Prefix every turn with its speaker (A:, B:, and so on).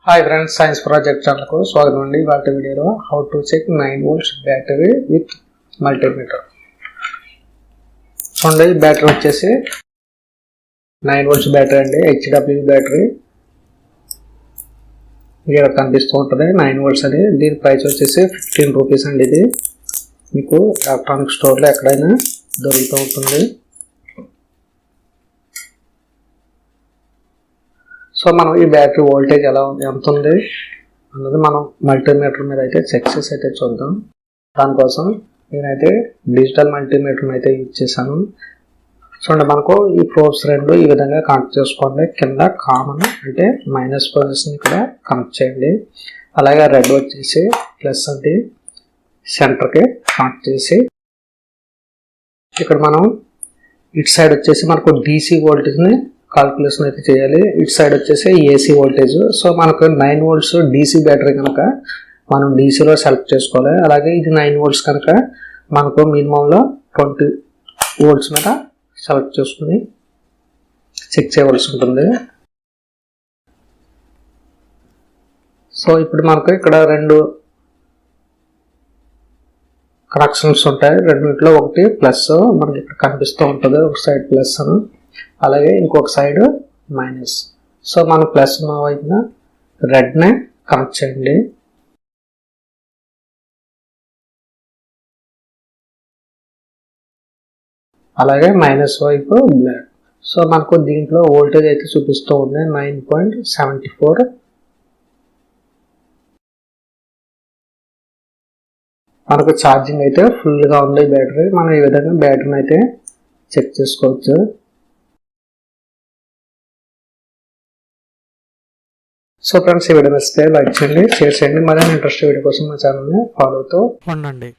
A: Hi friends, science project channel ku swagatam andi. Vaati video lo how to check 9 volts battery with multimeter. Sonde battery vachesi 9 volts battery andi, HW battery ఇక్కడ కనిపిస్తూ ఉంటుంది 9 volts అని. దీని price వచ్చేసి 15 rupees అండి. ఇది మీకు electronic store లో ఎక్కడైనా దొరుకుతూ ఉంటుంది. సో మనం ఈ బ్యాటరీ వోల్టేజ్ ఎంత ఉంది అన్నది మనం మల్టీమీటర్ మీద అయితే చెక్ చేసి అయితే చూద్దాం. దానికోసం నేనైతే డిజిటల్ మల్టీమీటర్ అయితే యూజ్ చేశాను. చూడండి, మనకు ఈ ప్రోబ్స్ రెండు ఈ విధంగా కనెక్ట్ చేసుకోండి. కింద కామన్ అంటే మైనస్ పొజిషన్ ఇక్కడ కనెక్ట్ చేయండి. అలాగే రెడ్ వచ్చేసి ప్లస్ అంటే సెంటర్కి కనెక్ట్ చేసి ఇక్కడ మనం ఇటు సైడ్ వచ్చేసి మనకు DC వోల్టేజ్ని కాల్కులేషన్ అయితే చేయాలి. ఇటు సైడ్ వచ్చేసి AC వోల్టేజ్. సో మనకు 9 volts DC బ్యాటరీ కనుక మనం DCలో సెలెక్ట్ చేసుకోవాలి. అలాగే ఇది 9 volts కనుక మనకు మినిమంలో 20 volts మీద సెలెక్ట్ చేసుకుని చెక్ చేయవలసి ఉంటుంది. సో ఇప్పుడు మనకు ఇక్కడ రెండు కనెక్షన్స్ ఉంటాయి. రెండింటిలో ఒకటి ప్లస్ మనకి ఇక్కడ కనిపిస్తూ ఉంటుంది, ఒక సైడ్ ప్లస్ అని, అలాగే ఇంకొక సైడ్ మైనస్. సో మన ప్లస్ వైపున రెడ్నే కనెక్ట్ చేయండి. అలాగే మైనస్ వైపు బ్లాక్. సో మనకు దీంట్లో వోల్టేజ్ అయితే చూపిస్తూ ఉంది 9.74. మనకు ఛార్జింగ్ అయితే ఫుల్గా ఉంది బ్యాటరీ. మనం ఈ విధంగా బ్యాటరీని అయితే చెక్ చేసుకోవచ్చు. సో ఫ్రెండ్స్, ఈ వీడియో నచ్చితే లైక్ చేయండి, షేర్ చేయండి. మరిన్ని ఇంట్రెస్ట్ వీడియో కోసం మా ఛానల్ని ఫాలో అవుతూ ఉండండి.